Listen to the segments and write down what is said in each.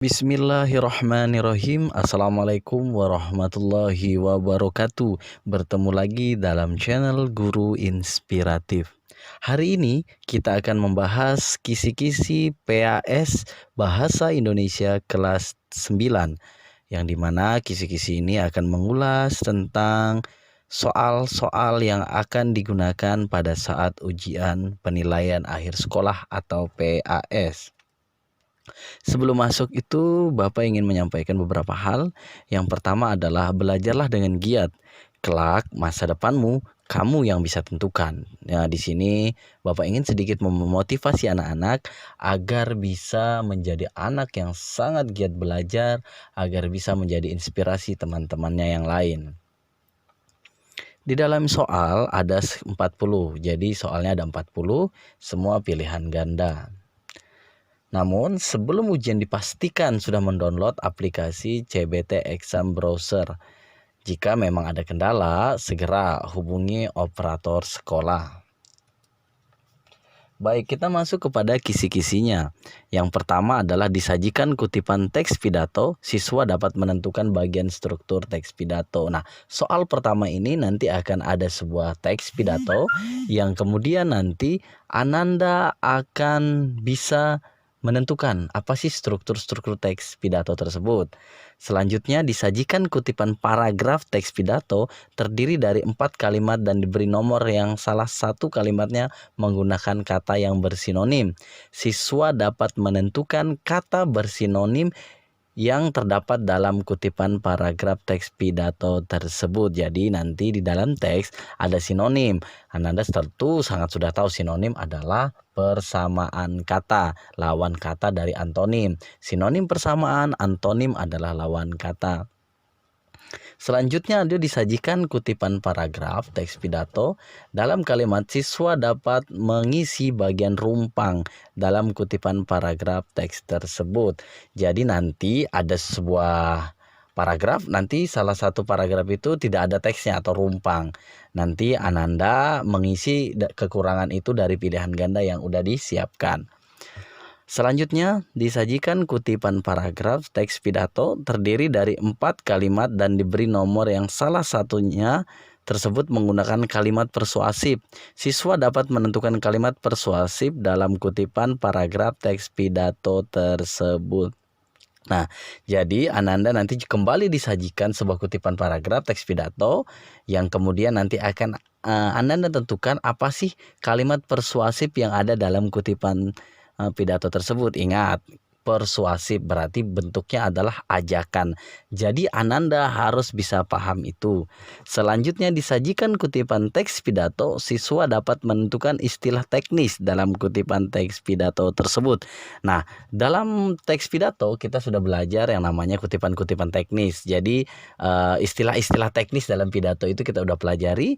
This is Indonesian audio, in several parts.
Bismillahirrahmanirrahim. Assalamualaikum warahmatullahi wabarakatuh. Bertemu lagi dalam channel Guru Inspiratif. Hari ini kita akan membahas kisi-kisi PAS Bahasa Indonesia kelas 9, yang dimana kisi-kisi ini akan mengulas tentang soal-soal yang akan digunakan pada saat ujian penilaian akhir sekolah atau PAS. Sebelum masuk itu, Bapak ingin menyampaikan beberapa hal. Yang pertama adalah belajarlah dengan giat. Kelak masa depanmu kamu yang bisa tentukan. Nah, di sini Bapak ingin sedikit memotivasi anak-anak agar bisa menjadi anak yang sangat giat belajar, agar bisa menjadi inspirasi teman-temannya yang lain. Di dalam soal ada 40, jadi soalnya ada 40, semua pilihan ganda. Namun, sebelum ujian dipastikan sudah mendownload aplikasi CBT Exam Browser. Jika memang ada kendala, segera hubungi operator sekolah. Baik, kita masuk kepada kisi-kisinya. Yang pertama adalah disajikan kutipan teks pidato, siswa dapat menentukan bagian struktur teks pidato. Nah, soal pertama ini nanti akan ada sebuah teks pidato yang kemudian nanti Ananda akan bisa menentukan apa sih struktur-struktur teks pidato tersebut. Selanjutnya disajikan kutipan paragraf teks pidato terdiri dari 4 kalimat dan diberi nomor yang salah satu kalimatnya menggunakan kata yang bersinonim. Siswa dapat menentukan kata bersinonim yang terdapat dalam kutipan paragraf teks pidato tersebut. Jadi nanti di dalam teks ada sinonim. Anda tentu sangat sudah tahu sinonim adalah persamaan kata, lawan kata dari antonim. Sinonim persamaan, antonim adalah lawan kata. Selanjutnya ada disajikan kutipan paragraf teks pidato. Dalam kalimat siswa dapat mengisi bagian rumpang dalam kutipan paragraf teks tersebut. Jadi nanti ada sebuah paragraf, nanti salah satu paragraf itu tidak ada teksnya atau rumpang. Nanti Ananda mengisi kekurangan itu dari pilihan ganda yang udah disiapkan. Selanjutnya disajikan kutipan paragraf teks pidato terdiri dari 4 kalimat dan diberi nomor yang salah satunya tersebut menggunakan kalimat persuasif. Siswa dapat menentukan kalimat persuasif dalam kutipan paragraf teks pidato tersebut. Nah, jadi Ananda nanti kembali disajikan sebuah kutipan paragraf teks pidato yang kemudian nanti akan Ananda tentukan apa sih kalimat persuasif yang ada dalam kutipan pidato tersebut. Ingat, persuasif berarti bentuknya adalah ajakan. Jadi Ananda harus bisa paham itu. Selanjutnya disajikan kutipan teks pidato, siswa dapat menentukan istilah teknis dalam kutipan teks pidato tersebut. Nah, dalam teks pidato kita sudah belajar yang namanya kutipan-kutipan teknis. Jadi istilah-istilah teknis dalam pidato itu kita udah pelajari.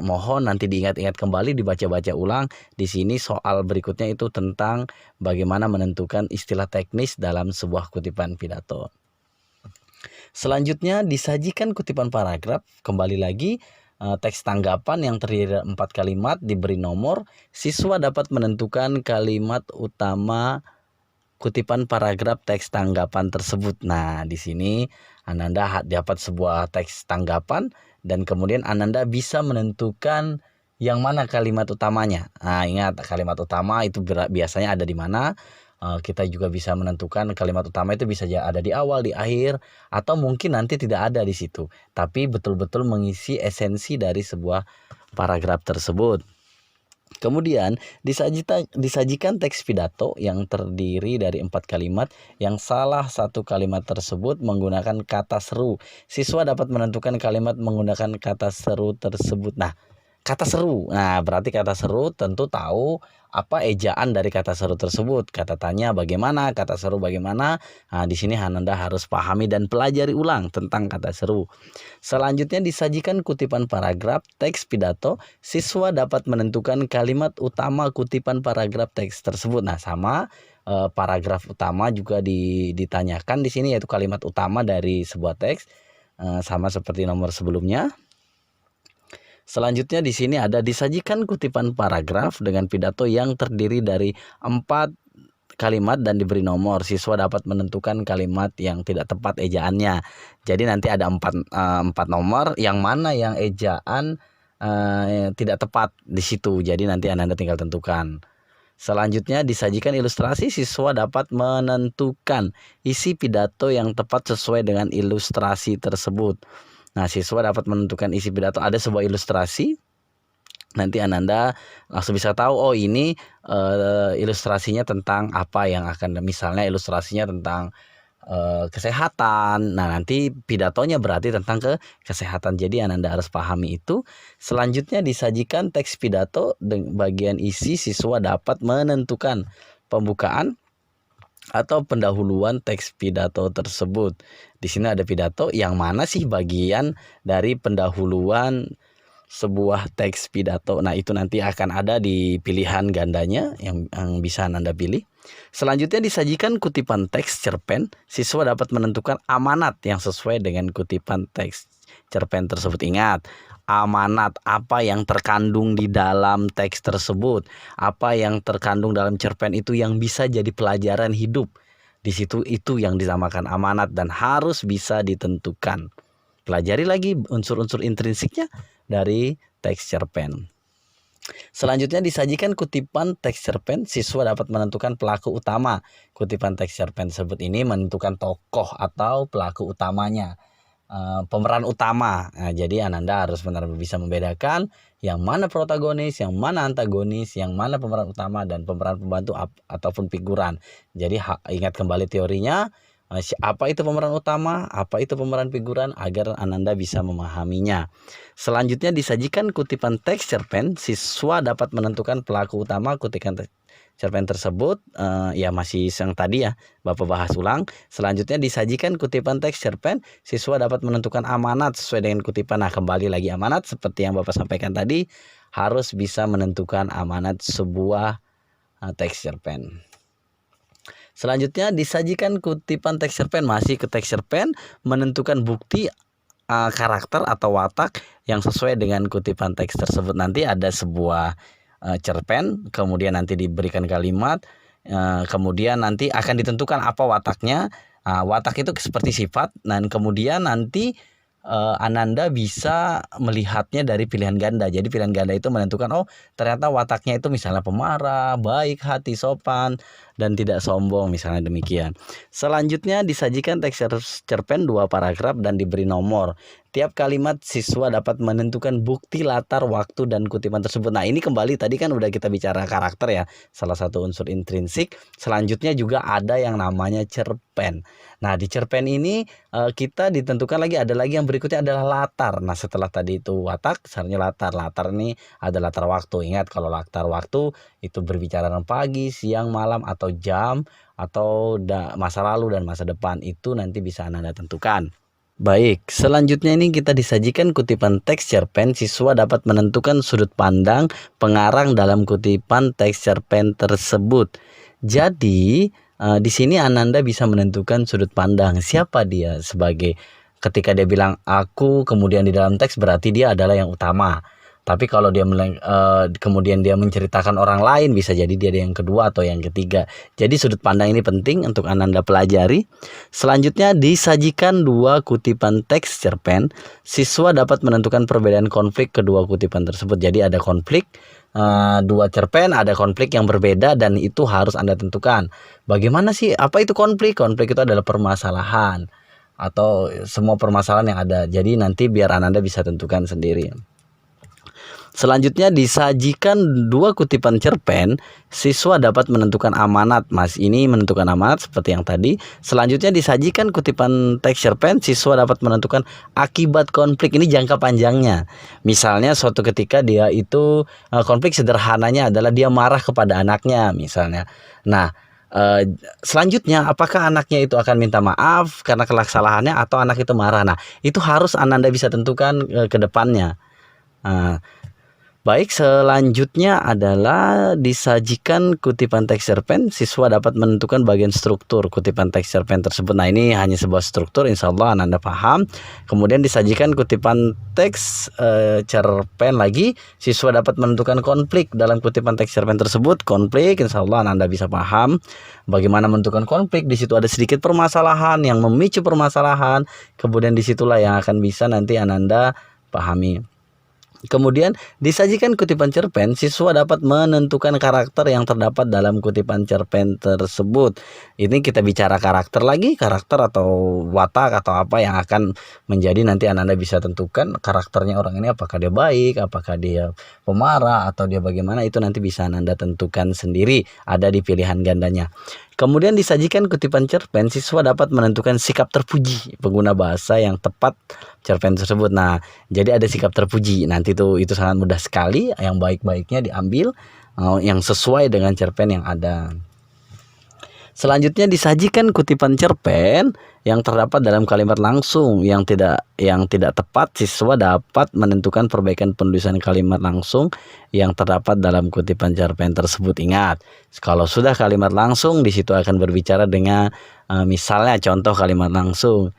Mohon nanti diingat-ingat kembali, dibaca-baca ulang. Di sini soal berikutnya itu tentang bagaimana menentukan istilah teknis dalam sebuah kutipan pidato. Selanjutnya disajikan kutipan paragraf, kembali lagi teks tanggapan yang terdiri dari 4 kalimat diberi nomor. Siswa dapat menentukan kalimat utama kutipan paragraf teks tanggapan tersebut. Nah, di sini Ananda dapat sebuah teks tanggapan dan kemudian Ananda bisa menentukan yang mana kalimat utamanya. Nah, ingat kalimat utama itu biasanya ada di mana. Kita juga bisa menentukan kalimat utama itu bisa ada di awal, di akhir, atau mungkin nanti tidak ada di situ. Tapi betul-betul mengisi esensi dari sebuah paragraf tersebut. Kemudian disajikan teks pidato yang terdiri dari 4 kalimat yang salah satu kalimat tersebut menggunakan kata seru. Siswa dapat menentukan kalimat menggunakan kata seru tersebut. Nah, kata seru. Nah, berarti kata seru tentu tahu apa ejaan dari kata seru tersebut. Kata tanya bagaimana, kata seru bagaimana. Nah, di sini Ananda harus pahami dan pelajari ulang tentang kata seru. Selanjutnya disajikan kutipan paragraf teks pidato. Siswa dapat menentukan kalimat utama kutipan paragraf teks tersebut. Nah, sama paragraf utama juga ditanyakan di sini, yaitu kalimat utama dari sebuah teks, sama seperti nomor sebelumnya. Selanjutnya di sini ada disajikan kutipan paragraf dengan pidato yang terdiri dari 4 kalimat dan diberi nomor. Siswa dapat menentukan kalimat yang tidak tepat ejaannya. Jadi nanti ada empat nomor, yang mana yang ejaan tidak tepat di situ. Jadi nanti Anda tinggal tentukan. Selanjutnya disajikan ilustrasi, siswa dapat menentukan isi pidato yang tepat sesuai dengan ilustrasi tersebut. Nah, siswa dapat menentukan isi pidato, ada sebuah ilustrasi. Nanti Ananda langsung bisa tahu, oh ini ilustrasinya tentang apa yang akan, misalnya ilustrasinya tentang kesehatan. Nah, nanti pidatonya berarti tentang kesehatan. Jadi Ananda harus pahami itu. Selanjutnya disajikan teks pidato bagian isi, siswa dapat menentukan pembukaan atau pendahuluan teks pidato tersebut. Di sini ada pidato, yang mana sih bagian dari pendahuluan sebuah teks pidato. Nah, itu nanti akan ada di pilihan gandanya yang bisa Anda pilih. Selanjutnya disajikan kutipan teks cerpen, siswa dapat menentukan amanat yang sesuai dengan kutipan teks cerpen tersebut. Ingat, amanat, apa yang terkandung di dalam teks tersebut, apa yang terkandung dalam cerpen itu yang bisa jadi pelajaran hidup. Di situ itu yang dinamakan amanat dan harus bisa ditentukan. Pelajari lagi unsur-unsur intrinsiknya dari teks cerpen. Selanjutnya disajikan kutipan teks cerpen, siswa dapat menentukan pelaku utama. Kutipan teks cerpen tersebut ini menentukan tokoh atau pelaku utamanya, pemeran utama. Nah, jadi Ananda harus benar-benar bisa membedakan yang mana protagonis, yang mana antagonis, yang mana pemeran utama dan pemeran pembantu ataupun figuran. Jadi ingat kembali teorinya, apa itu pemeran utama, apa itu pemeran figuran, agar Ananda bisa memahaminya. Selanjutnya disajikan kutipan teks cerpen, siswa dapat menentukan pelaku utama kutipan cerpen tersebut. Ya masih yang tadi ya Bapak bahas ulang. Selanjutnya disajikan kutipan teks cerpen, siswa dapat menentukan amanat sesuai dengan kutipan. Nah, kembali lagi amanat seperti yang Bapak sampaikan tadi, harus bisa menentukan amanat sebuah teks cerpen. Selanjutnya disajikan kutipan teks cerpen, masih ke teks cerpen, menentukan bukti karakter atau watak yang sesuai dengan kutipan teks tersebut. Nanti ada sebuah cerpen, kemudian nanti diberikan kalimat, kemudian nanti akan ditentukan apa wataknya. Watak itu seperti sifat, dan kemudian nanti Ananda bisa melihatnya dari pilihan ganda. Jadi pilihan ganda itu menentukan, oh ternyata wataknya itu misalnya pemarah, baik hati, sopan, dan tidak sombong, misalnya demikian. Selanjutnya disajikan teks cerpen 2 paragraf dan diberi nomor. Tiap kalimat siswa dapat menentukan bukti latar waktu dan kutipan tersebut. Nah, ini kembali tadi kan udah kita bicara karakter ya, salah satu unsur intrinsik. Selanjutnya juga ada yang namanya cerpen. Nah, di cerpen ini kita ditentukan lagi, ada lagi yang berikutnya adalah latar. Nah, setelah tadi itu watak, seharusnya latar. Latar ini ada latar waktu. Ingat, kalau latar waktu itu berbicara tentang pagi, siang, malam, atau jam, atau masa lalu dan masa depan. Itu nanti bisa Anda tentukan. Baik, selanjutnya ini kita disajikan kutipan teks cerpen, siswa dapat menentukan sudut pandang pengarang dalam kutipan teks cerpen tersebut. Jadi di sini Ananda bisa menentukan sudut pandang siapa dia sebagai, ketika dia bilang aku, kemudian di dalam teks berarti dia adalah yang utama. Tapi kalau dia kemudian dia menceritakan orang lain, bisa jadi dia yang kedua atau yang ketiga. Jadi sudut pandang ini penting untuk Ananda pelajari. Selanjutnya disajikan 2 kutipan teks cerpen, siswa dapat menentukan perbedaan konflik kedua kutipan tersebut. Jadi ada konflik 2 cerpen, ada konflik yang berbeda, dan itu harus Anda tentukan. Bagaimana sih, apa itu konflik? Konflik itu adalah permasalahan atau semua permasalahan yang ada. Jadi nanti biar Ananda bisa tentukan sendiri. Selanjutnya disajikan 2 kutipan cerpen, siswa dapat menentukan amanat. Mas, ini menentukan amanat seperti yang tadi. Selanjutnya disajikan kutipan teks cerpen, siswa dapat menentukan akibat konflik. Ini jangka panjangnya. Misalnya suatu ketika dia itu konflik sederhananya adalah dia marah kepada anaknya misalnya. Nah, selanjutnya apakah anaknya itu akan minta maaf karena kesalahannya atau anak itu marah. Nah, itu harus Ananda bisa tentukan ke depannya. Baik, selanjutnya adalah disajikan kutipan teks cerpen. Siswa dapat menentukan bagian struktur kutipan teks cerpen tersebut. Nah, ini hanya sebuah struktur, insya Allah Anda paham. Kemudian disajikan kutipan teks cerpen lagi. Siswa dapat menentukan konflik dalam kutipan teks cerpen tersebut. Konflik, insya Allah Anda bisa paham. Bagaimana menentukan konflik? Di situ ada sedikit permasalahan yang memicu permasalahan. Kemudian disitulah yang akan bisa nanti Anda pahami. Kemudian disajikan kutipan cerpen, siswa dapat menentukan karakter yang terdapat dalam kutipan cerpen tersebut. Ini kita bicara karakter lagi, karakter atau watak atau apa yang akan menjadi nanti Anda bisa tentukan karakternya orang ini, apakah dia baik, apakah dia pemarah, atau dia bagaimana, itu nanti bisa Anda tentukan sendiri, ada di pilihan gandanya. Kemudian disajikan kutipan cerpen, siswa dapat menentukan sikap terpuji pengguna bahasa yang tepat cerpen tersebut. Nah, jadi ada sikap terpuji. Nanti itu sangat mudah sekali, yang baik-baiknya diambil, yang sesuai dengan cerpen yang ada. Selanjutnya disajikan kutipan cerpen yang terdapat dalam kalimat langsung yang tidak tepat. Siswa dapat menentukan perbaikan penulisan kalimat langsung yang terdapat dalam kutipan cerpen tersebut. Ingat, kalau sudah kalimat langsung, di situ akan berbicara dengan misalnya contoh kalimat langsung.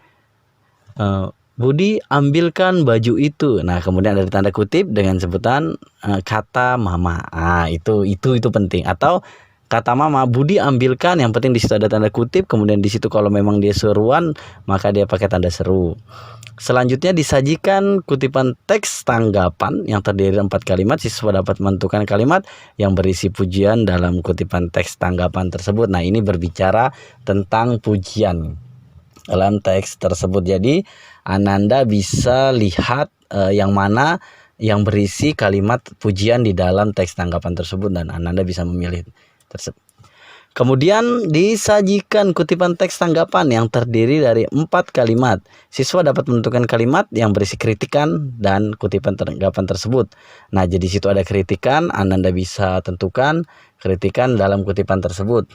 Budi ambilkan baju itu. Nah, kemudian ada tanda kutip dengan sebutan kata mama. Itu penting. Atau kata mama, Budi ambilkan, yang penting di situ ada tanda kutip. Kemudian di situ kalau memang dia seruan, maka dia pakai tanda seru. Selanjutnya disajikan kutipan teks tanggapan yang terdiri dari 4 kalimat. Siswa dapat menentukan kalimat yang berisi pujian dalam kutipan teks tanggapan tersebut. Nah, ini berbicara tentang pujian dalam teks tersebut. Jadi Ananda bisa lihat yang mana yang berisi kalimat pujian di dalam teks tanggapan tersebut, dan Ananda bisa memilih tersebut. Kemudian disajikan kutipan teks tanggapan yang terdiri dari 4 kalimat. Siswa dapat menentukan kalimat yang berisi kritikan dan kutipan tanggapan tersebut. Nah, jadi situ ada kritikan, Ananda bisa tentukan kritikan dalam kutipan tersebut.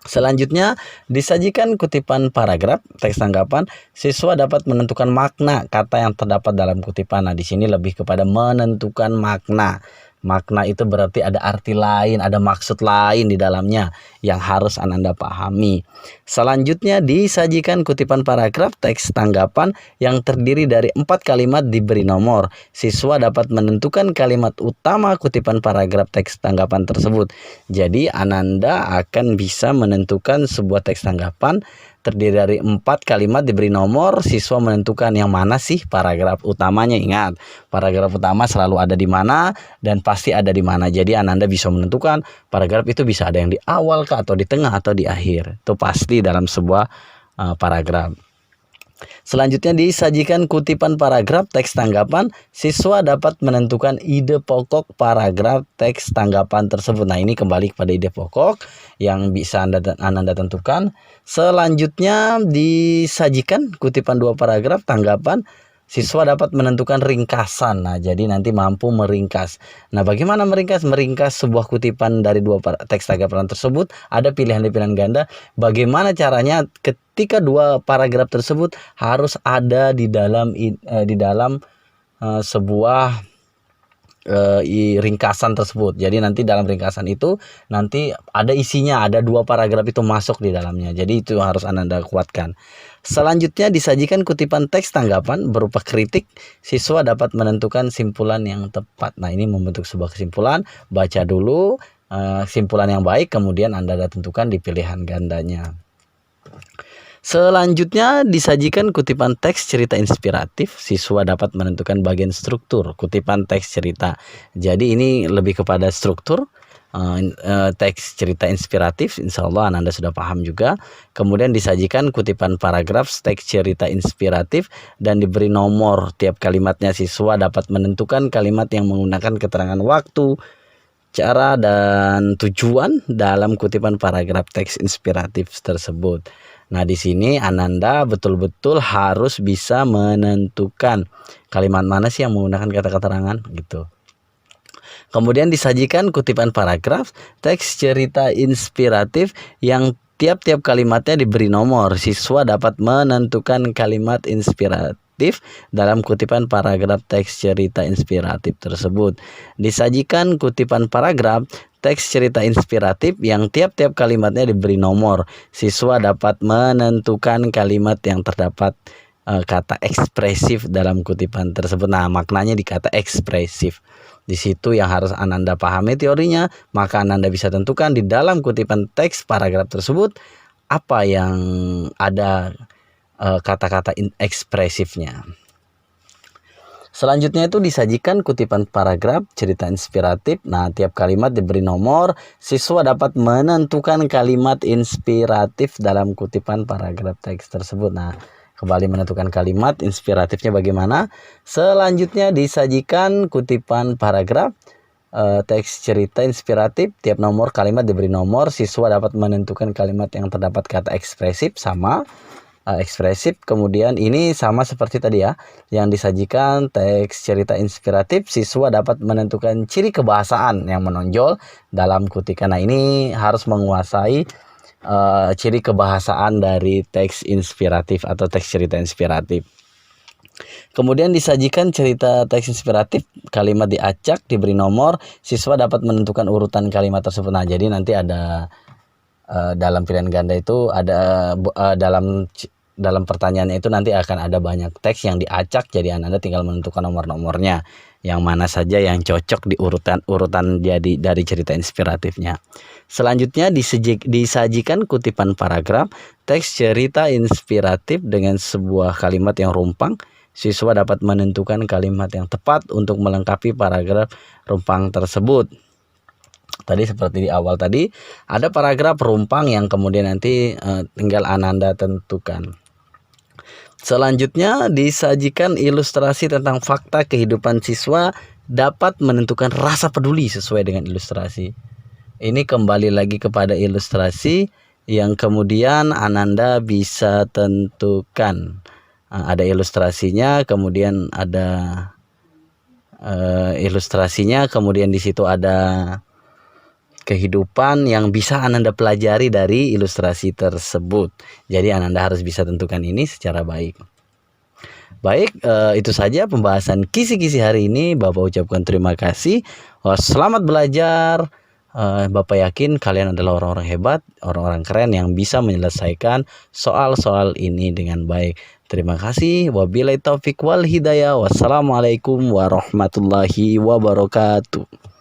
Selanjutnya disajikan kutipan paragraf teks tanggapan. Siswa dapat menentukan makna kata yang terdapat dalam kutipan. Nah, di sini lebih kepada menentukan makna. Makna itu berarti ada arti lain, ada maksud lain di dalamnya yang harus Anda pahami. Selanjutnya disajikan kutipan paragraf teks tanggapan yang terdiri dari 4 kalimat diberi nomor. Siswa dapat menentukan kalimat utama kutipan paragraf teks tanggapan tersebut. Jadi Ananda akan bisa menentukan sebuah teks tanggapan terdiri dari 4 kalimat diberi nomor. Siswa menentukan yang mana sih paragraf utamanya. Ingat, paragraf utama selalu ada di mana dan pasti ada di mana. Jadi Ananda bisa menentukan paragraf itu bisa ada yang di awal kah, atau di tengah, atau di akhir. Itu pasti dalam sebuah paragraf. Selanjutnya disajikan kutipan paragraf teks tanggapan. Siswa dapat menentukan ide pokok paragraf teks tanggapan tersebut. Nah, ini kembali kepada ide pokok yang bisa Anda tentukan. Selanjutnya disajikan kutipan 2 paragraf tanggapan. Siswa dapat menentukan ringkasan. Nah, jadi nanti mampu meringkas. Nah, bagaimana meringkas? Meringkas sebuah kutipan dari 2 teks tanggapan tersebut. Ada pilihan-pilihan ganda. Bagaimana caranya ketika 2 paragraf tersebut harus ada di dalam sebuah ringkasan tersebut. Jadi nanti dalam ringkasan itu nanti ada isinya, ada 2 paragraf itu masuk di dalamnya. Jadi itu harus Anda kuatkan. Selanjutnya disajikan kutipan teks tanggapan berupa kritik. Siswa dapat menentukan simpulan yang tepat. Nah, ini membentuk sebuah kesimpulan. Baca dulu simpulan yang baik, kemudian Anda tentukan di pilihan gandanya. Selanjutnya disajikan kutipan teks cerita inspiratif. Siswa dapat menentukan bagian struktur kutipan teks cerita. Jadi ini lebih kepada struktur teks cerita inspiratif. Insya Allah Anda sudah paham juga. Kemudian disajikan kutipan paragraf teks cerita inspiratif dan diberi nomor tiap kalimatnya. Siswa dapat menentukan kalimat yang menggunakan keterangan waktu, cara, dan tujuan dalam kutipan paragraf teks inspiratif tersebut. Nah, di sini Ananda betul-betul harus bisa menentukan kalimat mana sih yang menggunakan kata keterangan gitu. Kemudian disajikan kutipan paragraf teks cerita inspiratif yang tiap-tiap kalimatnya diberi nomor. Siswa dapat menentukan kalimat inspiratif dalam kutipan paragraf teks cerita inspiratif tersebut. Disajikan kutipan paragraf teks cerita inspiratif yang tiap-tiap kalimatnya diberi nomor. Siswa dapat menentukan kalimat yang terdapat kata ekspresif dalam kutipan tersebut. Nah, maknanya di kata ekspresif. Di situ yang harus Ananda pahami teorinya, maka Ananda bisa tentukan di dalam kutipan teks paragraf tersebut apa yang ada kata-kata ekspresifnya. Selanjutnya itu disajikan kutipan paragraf cerita inspiratif. Nah, tiap kalimat diberi nomor. Siswa dapat menentukan kalimat inspiratif dalam kutipan paragraf teks tersebut. Nah, kembali menentukan kalimat inspiratifnya bagaimana. Selanjutnya disajikan kutipan paragraf teks cerita inspiratif. Tiap nomor kalimat diberi nomor. Siswa dapat menentukan kalimat yang terdapat kata ekspresif sama ekspresif. Kemudian ini sama seperti tadi ya, yang disajikan teks cerita inspiratif. Siswa dapat menentukan ciri kebahasaan yang menonjol dalam kutipan. Nah, ini harus menguasai ciri kebahasaan dari teks inspiratif atau teks cerita inspiratif. Kemudian disajikan cerita teks inspiratif, kalimat diacak, diberi nomor. Siswa dapat menentukan urutan kalimat tersebut. Nah, jadi nanti ada dalam pilihan ganda itu ada dalam pertanyaannya itu nanti akan ada banyak teks yang diacak, jadi Anda tinggal menentukan nomor-nomornya yang mana saja yang cocok di urutan jadi dari cerita inspiratifnya. Selanjutnya disajikan kutipan paragraf teks cerita inspiratif dengan sebuah kalimat yang rumpang. Siswa dapat menentukan kalimat yang tepat untuk melengkapi paragraf rumpang tersebut. Tadi seperti di awal tadi ada paragraf rumpang yang kemudian nanti tinggal Ananda tentukan. Selanjutnya disajikan ilustrasi tentang fakta kehidupan siswa, dapat menentukan rasa peduli sesuai dengan ilustrasi. Ini kembali lagi kepada ilustrasi yang kemudian Ananda bisa tentukan. Ada ilustrasinya, kemudian ada ilustrasinya, kemudian di situ ada kehidupan yang bisa Ananda pelajari dari ilustrasi tersebut. Jadi Ananda harus bisa tentukan ini secara baik. Baik, itu saja pembahasan kisi-kisi hari ini. Bapak ucapkan terima kasih. Selamat belajar. Bapak yakin kalian adalah orang-orang hebat, orang-orang keren yang bisa menyelesaikan soal-soal ini dengan baik. Terima kasih. Wabillahi taufiq wal hidayah. Wassalamualaikum warahmatullahi wabarakatuh.